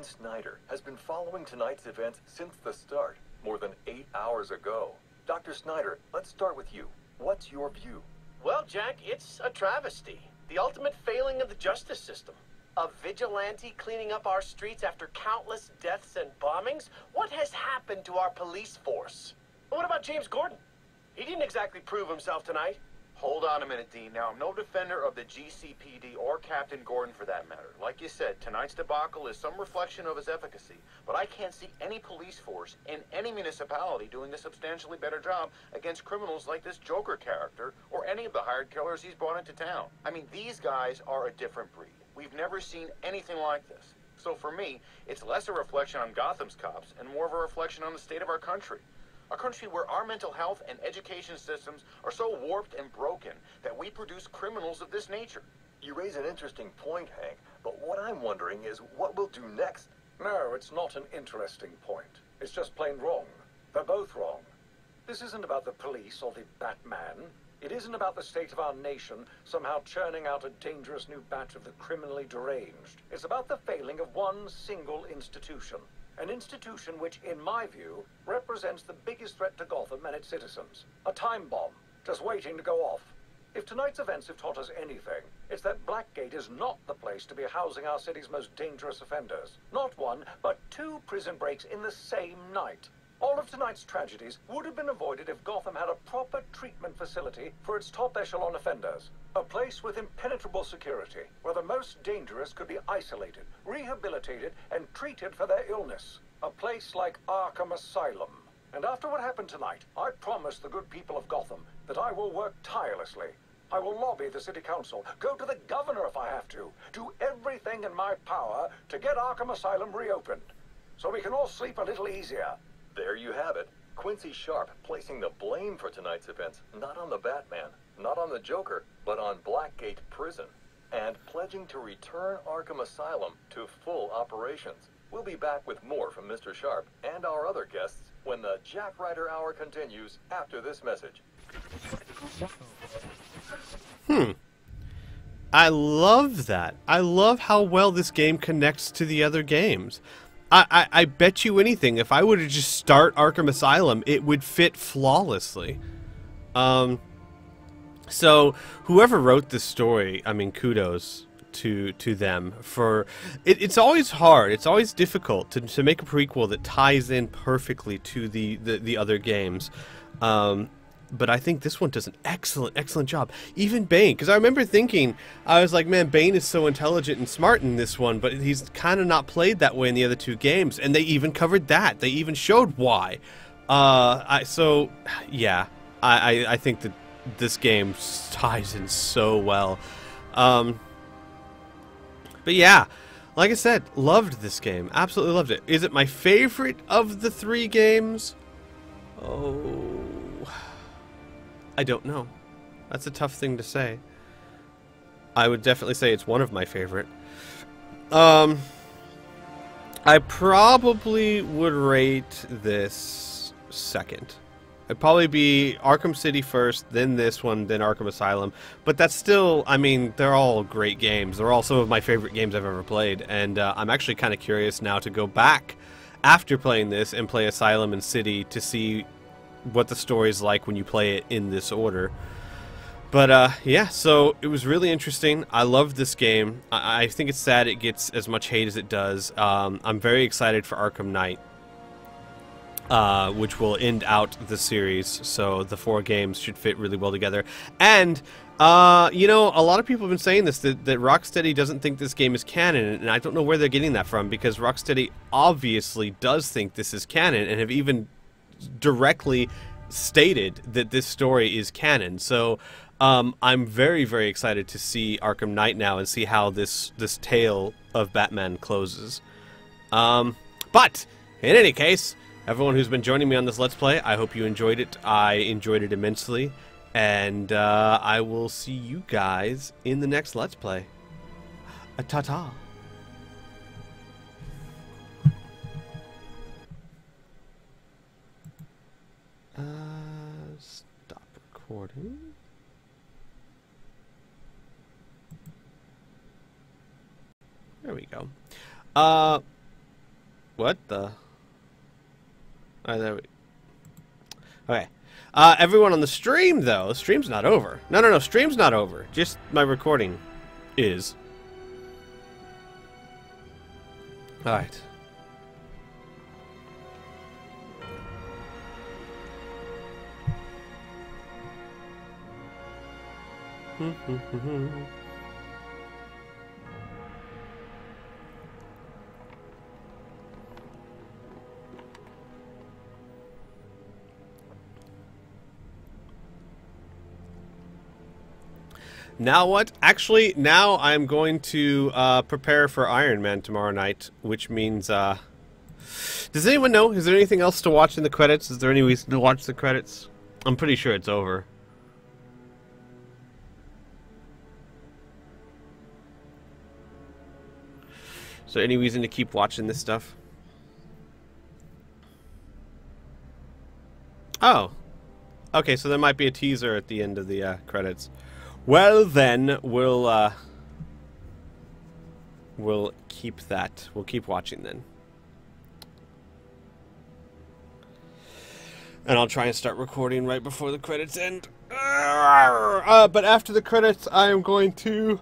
Snyder has been following tonight's events since the start, more than 8 hours ago. Dr. Snyder, let's start with you. What's your view? Well, Jack, it's a travesty. The ultimate failing of the justice system. A vigilante cleaning up our streets after countless deaths and bombings? What has happened to our police force? And what about James Gordon? He didn't exactly prove himself tonight. Hold on a minute, Dean. Now, I'm no defender of the GCPD or Captain Gordon for that matter. Like you said, tonight's debacle is some reflection of his efficacy, but I can't see any police force in any municipality doing a substantially better job against criminals like this Joker character or any of the hired killers he's brought into town. I mean, these guys are a different breed. We've never seen anything like this. So for me, it's less a reflection on Gotham's cops and more of a reflection on the state of our country. A country where our mental health and education systems are so warped and broken that we produce criminals of this nature. You raise an interesting point, Hank, but what I'm wondering is what we'll do next. No, it's not an interesting point. It's just plain wrong. They're both wrong. This isn't about the police or the Batman. It isn't about the state of our nation somehow churning out a dangerous new batch of the criminally deranged. It's about the failing of one single institution. An institution which, in my view, represents the biggest threat to Gotham and its citizens. A time bomb, just waiting to go off. If tonight's events have taught us anything, it's that Blackgate is not the place to be housing our city's most dangerous offenders. Not one, but 2 prison breaks in the same night. All of tonight's tragedies would have been avoided if Gotham had a proper treatment facility for its top echelon offenders. A place with impenetrable security, where the most dangerous could be isolated, rehabilitated, and treated for their illness. A place like Arkham Asylum. And after what happened tonight, I promise the good people of Gotham that I will work tirelessly. I will lobby the city council, go to the governor if I have to, do everything in my power to get Arkham Asylum reopened, so we can all sleep a little easier. There you have it. Quincy Sharp placing the blame for tonight's events not on the Batman, not on the Joker, but on Blackgate Prison, and pledging to return Arkham Asylum to full operations. We'll be back with more from Mr. Sharp and our other guests when the Jack Ryder Hour continues after this message. I love that. I love how well this game connects to the other games. I bet you anything, if I were to just start Arkham Asylum, it would fit flawlessly. So, whoever wrote this story, I mean, kudos to them for... It's always hard, it's always difficult to make a prequel that ties in perfectly to the other games. But I think this one does an excellent job. Even Bane, because I remember thinking, I was like, man, Bane is so intelligent and smart in this one, but he's kind of not played that way in the other 2 games. And they even covered that. They even showed why. I think that this game ties in so well. But yeah, like I said, loved this game. Absolutely loved it. Is it my favorite of the 3 games? Oh... I don't know. That's a tough thing to say. I would definitely say it's one of my favorite. I probably would rate this second. It'd probably be Arkham City first, then this one, then Arkham Asylum. But that's still, I mean, they're all great games. They're all some of my favorite games I've ever played. And I'm actually kind of curious now to go back after playing this and play Asylum and City to see what the story's like when you play it in this order. But yeah, so it was really interesting. I loved this game. I think it's sad it gets as much hate as it does. I'm very excited for Arkham Knight, which will end out the series, so the 4 games should fit really well together. And you know, a lot of people have been saying this, that Rocksteady doesn't think this game is canon, and I don't know where they're getting that from, because Rocksteady obviously does think this is canon and have even directly stated that this story is canon. So I'm very excited to see Arkham Knight now and see how this tale of Batman closes. But in any case, everyone who's been joining me on this Let's Play, I hope you enjoyed it. I enjoyed it immensely, and I will see you guys in the next Let's Play. Ta-ta. Stop recording. There we go. What the? Oh, there we... Okay. Everyone on the stream, though. The stream's not over. No. Stream's not over. Just my recording is. Alright. Now what? Actually, now I'm going to prepare for Iron Man tomorrow night, which means, does anyone know? Is there anything else to watch in the credits? Is there any reason to watch the credits? I'm pretty sure it's over. Is there any reason to keep watching this stuff? Oh. Okay, so there might be a teaser at the end of the credits. Well then, we'll keep that. We'll keep watching then. And I'll try and start recording right before the credits end. But after the credits, I am going to...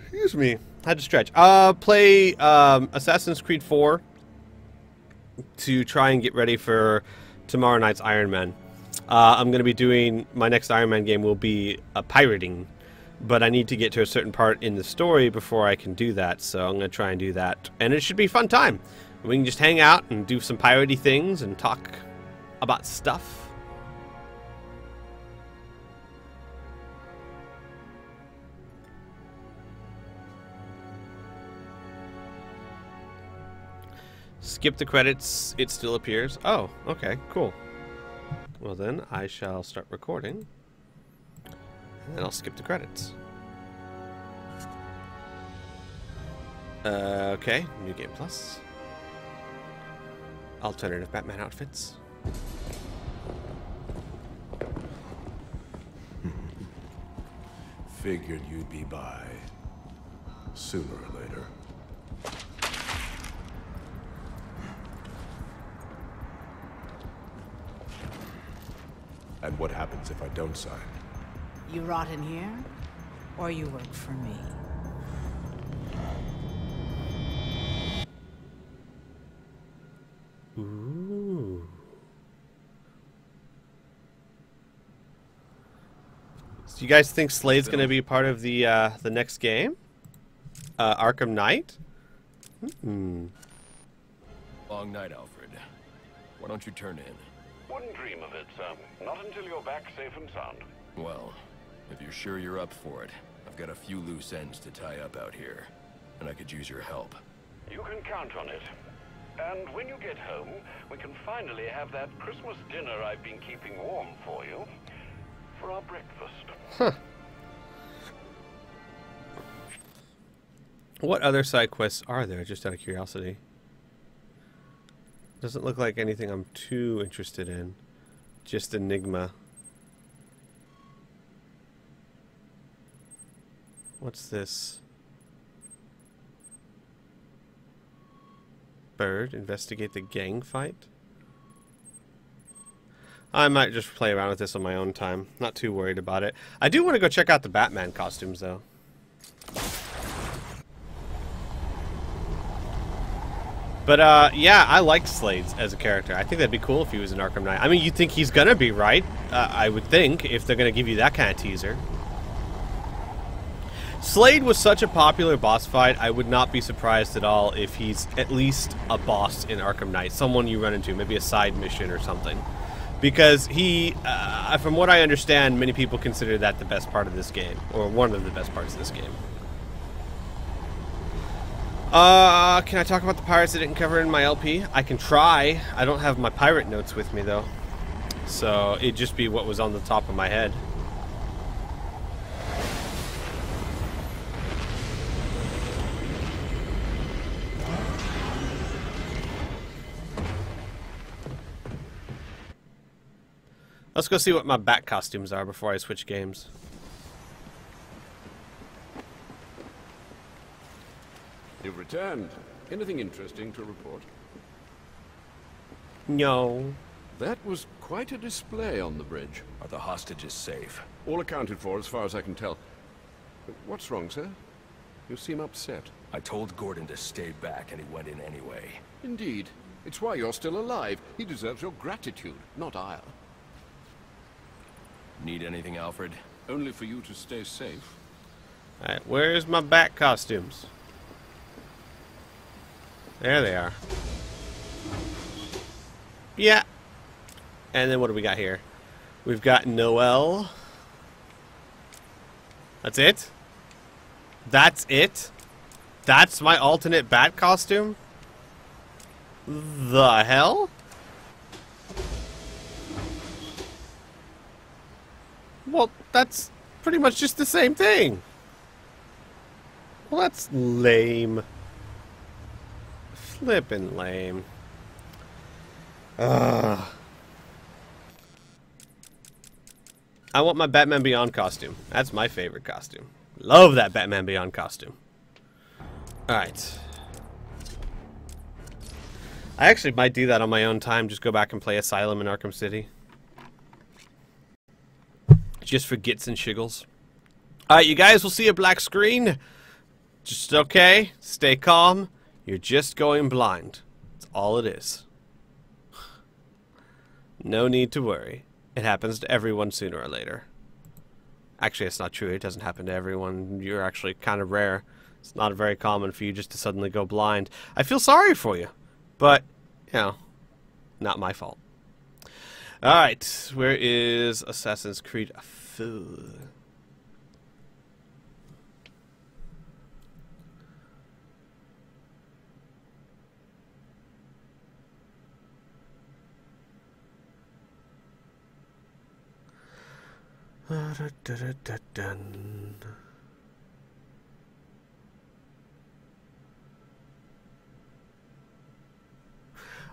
Excuse me. I had to stretch. Play Assassin's Creed 4 to try and get ready for tomorrow night's Iron Man. I'm going to be doing... My next Iron Man game will be pirating. But I need to get to a certain part in the story before I can do that. So I'm going to try and do that. And it should be a fun time. We can just hang out and do some piratey things and talk about stuff. Skip the credits, it still appears. Oh, okay, cool. Well then, I shall start recording. And then I'll skip the credits. Okay, New Game Plus. Alternative Batman outfits. Figured you'd be by sooner or later. And what happens if I don't sign? You rot in here, or you work for me. Ooh. So you guys think Slade's going to be part of the next game? Arkham Knight? Hmm. Long night, Alfred. Why don't you turn in? Wouldn't dream of it, sir. Not until you're back safe and sound. Well, if you're sure you're up for it, I've got a few loose ends to tie up out here, and I could use your help. You can count on it. And when you get home, we can finally have that Christmas dinner I've been keeping warm for you for our breakfast. Huh. What other side quests are there, just out of curiosity? Doesn't look like anything I'm too interested in. Just Enigma. What's this? Bird, investigate the gang fight? I might just play around with this on my own time. Not too worried about it. I do want to go check out the Batman costumes, though. But, yeah, I like Slade as a character. I think that'd be cool if he was in Arkham Knight. I mean, you'd think he's gonna be, right? I would think, if they're gonna give you that kind of teaser. Slade was such a popular boss fight, I would not be surprised at all if he's at least a boss in Arkham Knight. Someone you run into, maybe a side mission or something. Because he, from what I understand, many people consider that the best part of this game. Or one of the best parts of this game. Can I talk about the pirates I didn't cover in my LP? I can try. I don't have my pirate notes with me, though. So, it'd just be what was on the top of my head. Let's go see what my bat costumes are before I switch games. You've returned. Anything interesting to report? No. That was quite a display on the bridge. Are the hostages safe? All accounted for as far as I can tell. What's wrong, sir? You seem upset. I told Gordon to stay back and he went in anyway. Indeed. It's why you're still alive. He deserves your gratitude, not ire. Need anything, Alfred? Only for you to stay safe. Alright, where's my bat costumes? There they are. Yeah. And then what do we got here? We've got Noel. That's it? That's it? That's my alternate bat costume? The hell? Well, that's pretty much just the same thing. Well, that's lame. Flippin' lame. I want my Batman Beyond costume. That's my favorite costume. Love that Batman Beyond costume. Alright. I actually might do that on my own time. Just go back and play Asylum in Arkham City. Just for gits and shiggles. Alright, you guys will see a black screen. Just okay. Stay calm. You're just going blind. That's all it is. No need to worry. It happens to everyone sooner or later. Actually, it's not true. It doesn't happen to everyone. You're actually kind of rare. It's not very common for you just to suddenly go blind. I feel sorry for you. But, you know, not my fault. Alright, where is Assassin's Creed 4?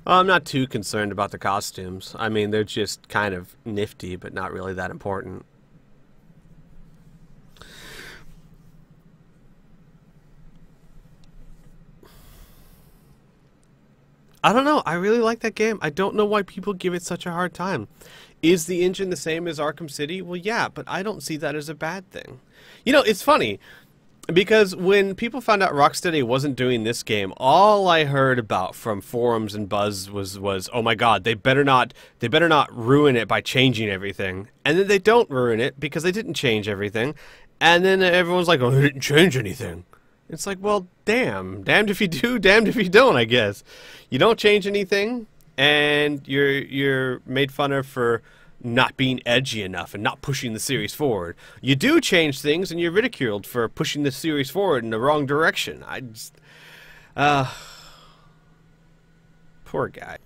I'm not too concerned about the costumes. I mean, they're just kind of nifty, but not really that important. I don't know. I really like that game. I don't know why people give it such a hard time. Is the engine the same as Arkham City? Well, yeah, but I don't see that as a bad thing. You know, it's funny, because when people found out Rocksteady wasn't doing this game, all I heard about from forums and buzz was oh my god, they better not ruin it by changing everything. And then they don't ruin it because they didn't change everything. And then everyone's like, oh, they didn't change anything. It's like, well, damned if you do, damned if you don't, I guess. You don't change anything, and you're made fun of for not being edgy enough and not pushing the series forward. You do change things, and you're ridiculed for pushing the series forward in the wrong direction. I just, poor guy.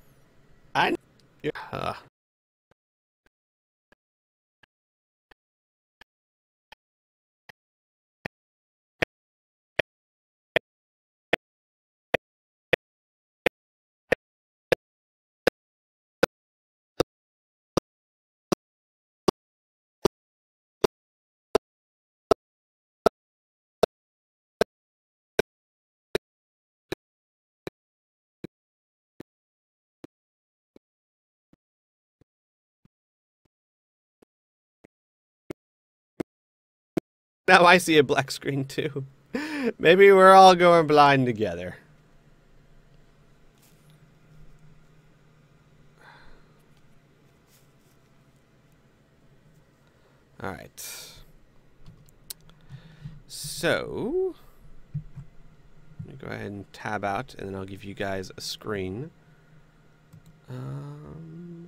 Now I see a black screen too. Maybe we're all going blind together. Alright. So, let me go ahead and tab out, and then I'll give you guys a screen. Hang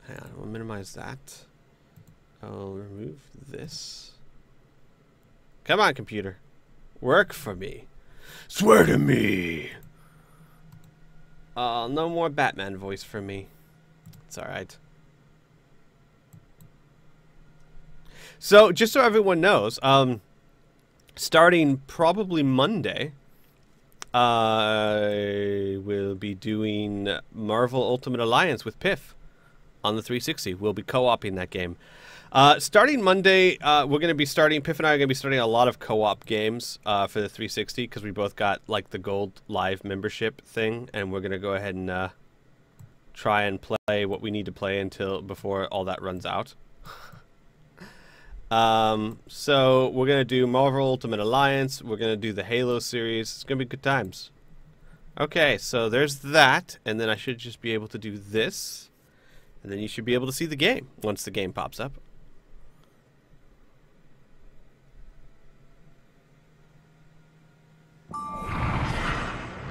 on, we'll minimize that. I'll remove this. Come on, computer. Work for me. Swear to me. No more Batman voice for me. It's alright. So, just so everyone knows, starting probably Monday, I will be doing Marvel Ultimate Alliance with Piff on the 360. We'll be co-oping that game. Starting Monday, we're going to be starting, Piff and I are going to be starting a lot of co-op games for the 360 because we both got like the gold live membership thing, and we're going to go ahead and try and play what we need to play until before all that runs out. So we're going to do Marvel Ultimate Alliance, we're going to do the Halo series. It's going to be good times. Okay, so there's that, and then I should just be able to do this, and then you should be able to see the game once the game pops up.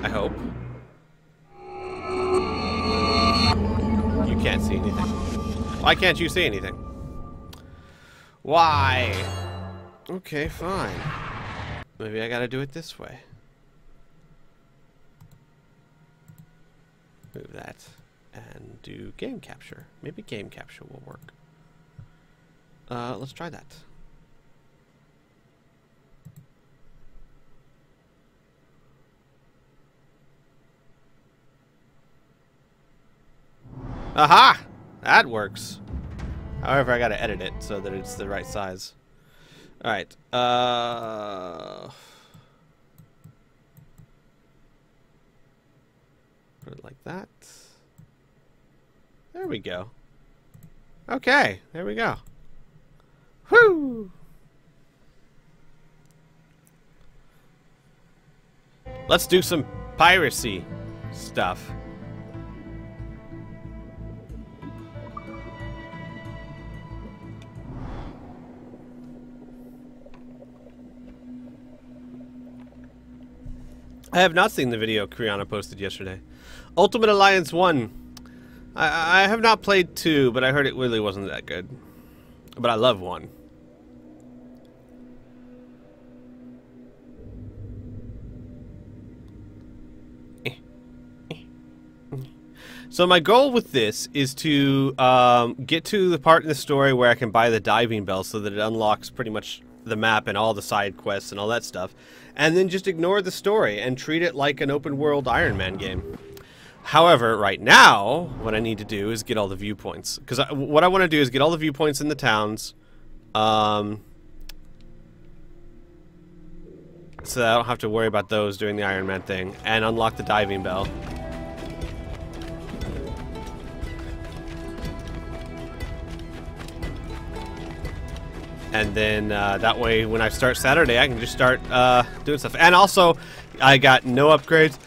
I hope. You can't see anything. Why can't you see anything? Why? Okay, fine. Maybe I gotta do it this way. Move that and do game capture. Maybe game capture will work. Let's try that. Aha! That works. However, I gotta edit it so that it's the right size. Alright. Put it like that. There we go. Okay, there we go. Whoo! Let's do some piracy stuff. I have not seen the video Kriana posted yesterday. Ultimate Alliance 1. I have not played 2, but I heard it really wasn't that good. But I love 1. So my goal with this is to get to the part in the story where I can buy the diving bell so that it unlocks pretty much the map and all the side quests and all that stuff. And then just ignore the story and treat it like an open world Iron Man game. However, right now, what I need to do is get all the viewpoints. Because what I want to do is get all the viewpoints in the towns. So that I don't have to worry about those during the Iron Man thing. And unlock the diving bell. And then that way, when I start Saturday, I can just start doing stuff. And also, I got no upgrades.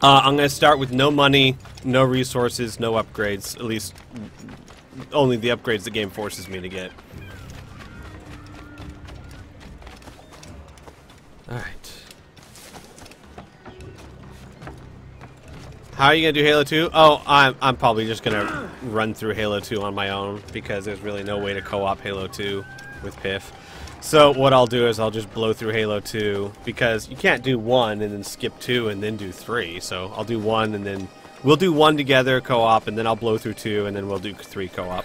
I'm going to start with no money, no resources, no upgrades. At least, only the upgrades the game forces me to get. Alright. How are you going to do Halo 2? Oh, I'm probably just going to run through Halo 2 on my own because there's really no way to co-op Halo 2 with Piff. So what I'll do is I'll just blow through Halo 2 because you can't do 1 and then skip 2 and then do 3. So I'll do 1 and then we'll do 1 together co-op and then I'll blow through 2 and then we'll do 3 co-op.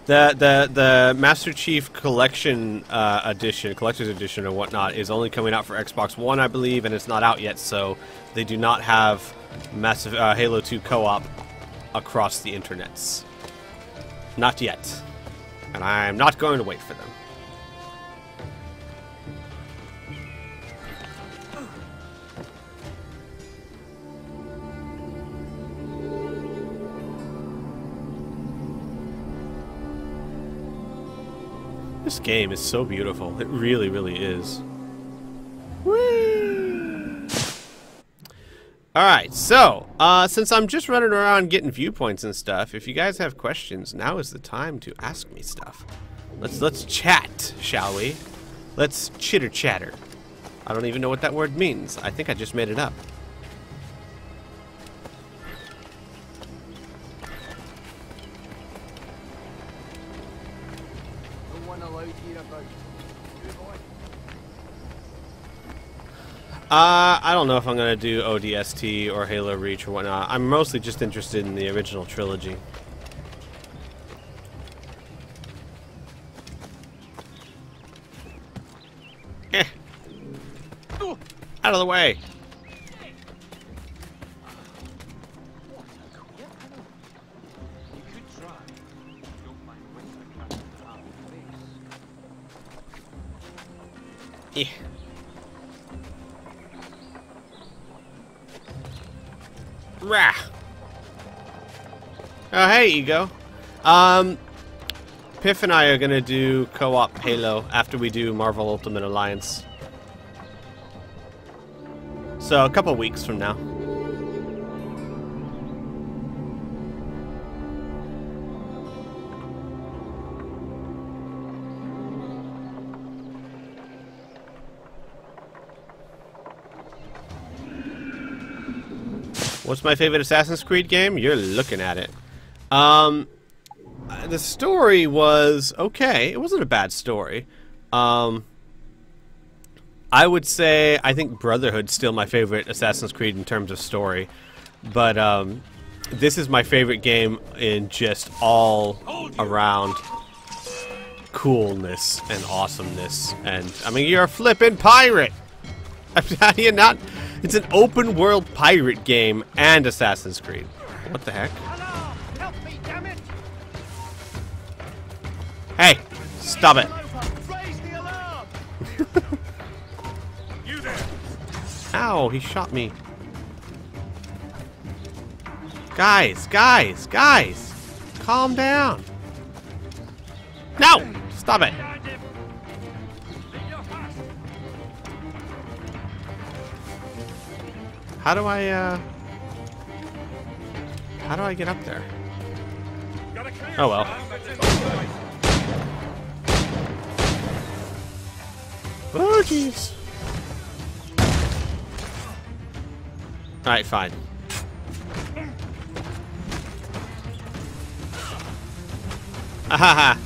The Master Chief Collection edition, Collector's Edition or whatnot, is only coming out for Xbox One, I believe, and it's not out yet, so they do not have massive Halo 2 co-op across the internets. Not yet. And I'm not going to wait for them. This game is so beautiful. It really, really is. Whee! Alright, so, since I'm just running around getting viewpoints and stuff, if you guys have questions, now is the time to ask me stuff. Let's chat, shall we? Let's chitter-chatter. I don't even know what that word means. I think I just made it up. I don't know if I'm going to do ODST or Halo Reach or whatnot. I'm mostly just interested in the original trilogy. Out of the way. Yeah. Rah. Oh, hey, Ego. Piff and I are gonna do co-op Halo after we do Marvel Ultimate Alliance. So, a couple weeks from now. What's my favorite Assassin's Creed game? You're looking at it. The story was okay. It wasn't a bad story. I would say I think Brotherhood's still my favorite Assassin's Creed in terms of story. But this is my favorite game in just all around coolness and awesomeness. And, I mean, you're a flippin' pirate! How do you not... It's an open world pirate game and Assassin's Creed. What the heck? Help me, damn it! Hey, stop it. Raise the alarm! You there! Ow, he shot me. Guys, guys, guys. Calm down. No, stop it. How do I get up there? Oh well. Oh jeez. Alright, fine. Ahaha.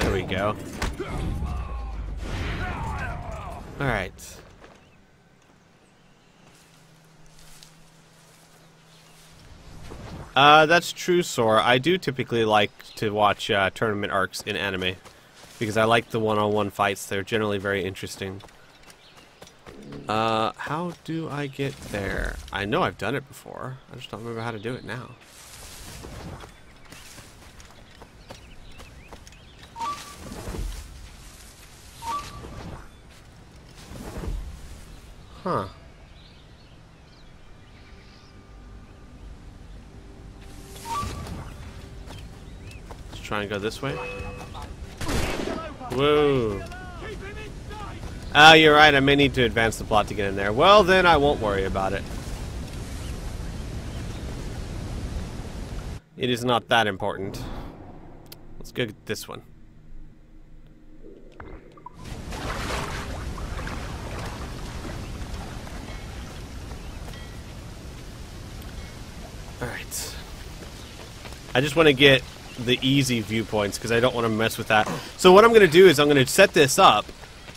There we go. All right. That's true, Sora. I do typically like to watch tournament arcs in anime because I like the one-on-one fights. They're generally very interesting. How do I get there? I know I've done it before. I just don't remember how to do it now. Huh. Let's try and go this way. Whoa. Oh, you're right. I may need to advance the plot to get in there. Well, then I won't worry about it. It is not that important. Let's go get this one. Alright. I just want to get the easy viewpoints because I don't want to mess with that. So what I'm going to do is I'm going to set this up,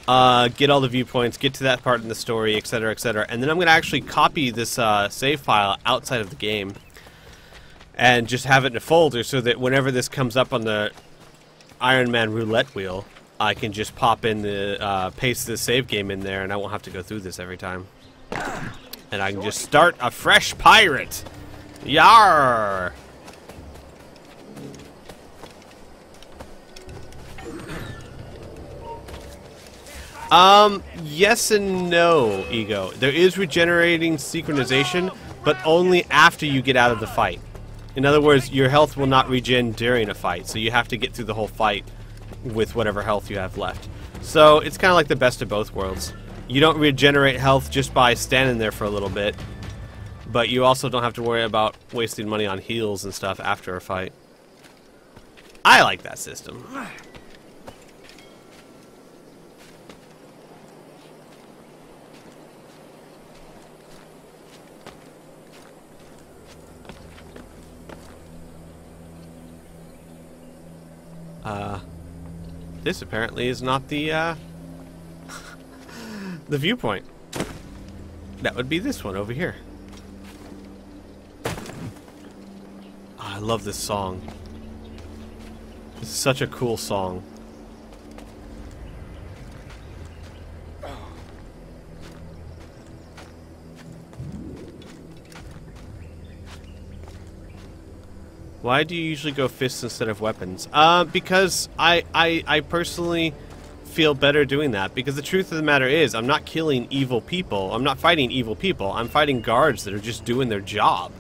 get all the viewpoints, get to that part in the story, etc., etc., and then I'm going to actually copy this save file outside of the game and just have it in a folder so that whenever this comes up on the Iron Man roulette wheel, I can just pop in the, paste the save game in there and I won't have to go through this every time. And I can just start a fresh pirate! Yar! Yes and no, Ego. There is regenerating synchronization, but only after you get out of the fight. In other words, your health will not regen during a fight, so you have to get through the whole fight with whatever health you have left. So it's kind of like the best of both worlds. You don't regenerate health just by standing there for a little bit, but you also don't have to worry about wasting money on heals and stuff after a fight. I like that system. this apparently is not the the viewpoint. That would be this one over here. Oh, I love this song. This is such a cool song. Why do you usually go fists instead of weapons? Because I personally feel better doing that. Because the truth of the matter is, I'm not killing evil people. I'm not fighting evil people. I'm fighting guards that are just doing their job.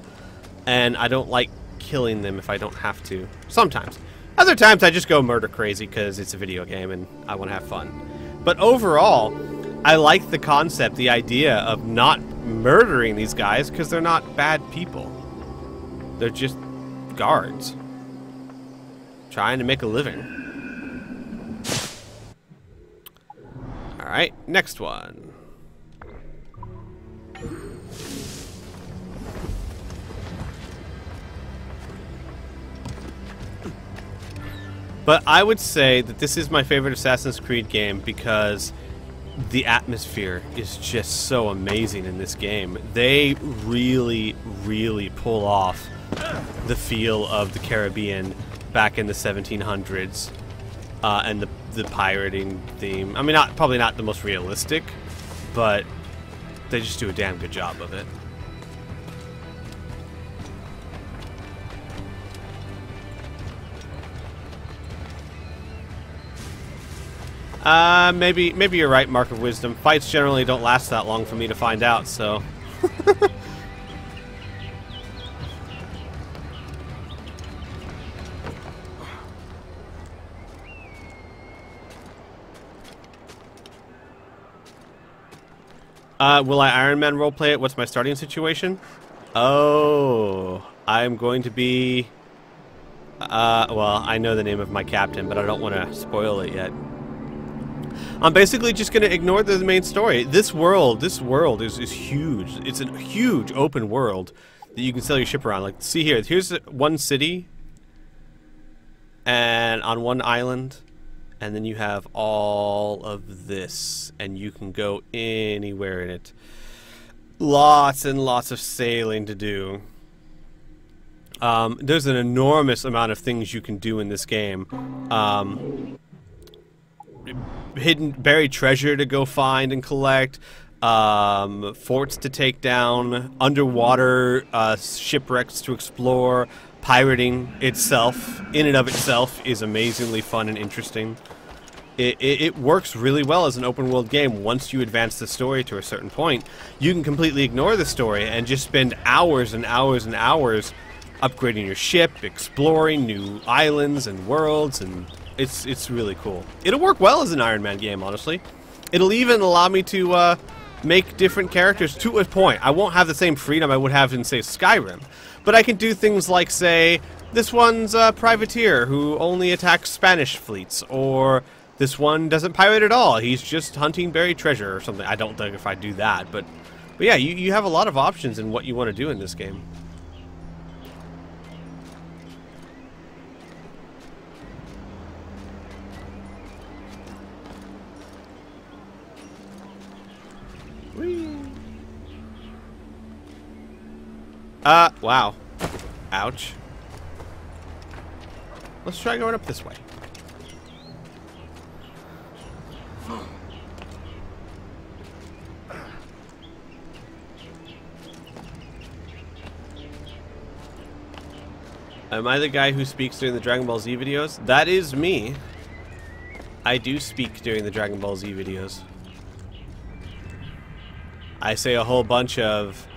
And I don't like killing them if I don't have to. Sometimes. Other times I just go murder crazy because it's a video game and I want to have fun. But overall, I like the concept, the idea of not murdering these guys because they're not bad people. They're just guards trying to make a living. Alright, next one. But I would say that this is my favorite Assassin's Creed game because the atmosphere is just so amazing in this game. They really, really pull off the feel of the Caribbean back in the 1700s and the pirating theme. I mean, probably not the most realistic, but they just do a damn good job of it. Maybe you're right, Mark of Wisdom. Fights generally don't last that long for me to find out, so... will I Iron Man roleplay it? What's my starting situation? Oh, I'm going to be... well, I know the name of my captain, but I don't want to spoil it yet. I'm basically just going to ignore the main story. This world is huge. It's a huge open world that you can sail your ship around. Like, see here, here's one city, and on one island, and then you have all of this, and you can go anywhere in it. Lots and lots of sailing to do. There's an enormous amount of things you can do in this game. Hidden, buried treasure to go find and collect, forts to take down, underwater shipwrecks to explore. Pirating itself, in and of itself, is amazingly fun and interesting. It works really well as an open world game. Once you advance the story to a certain point, you can completely ignore the story and just spend hours and hours and hours upgrading your ship, exploring new islands and worlds, and it's really cool. It'll work well as an Iron Man game, honestly. It'll even allow me to make different characters to a point. I won't have the same freedom I would have in, say, Skyrim. But I can do things like, say, this one's a privateer who only attacks Spanish fleets, or this one doesn't pirate at all. He's just hunting buried treasure or something. I don't think if I do that, but yeah, you have a lot of options in what you want to do in this game. Wow. Ouch. Let's try going up this way. Am I the guy who speaks during the Dragon Ball Z videos? That is me. I do speak during the Dragon Ball Z videos. I say a whole bunch of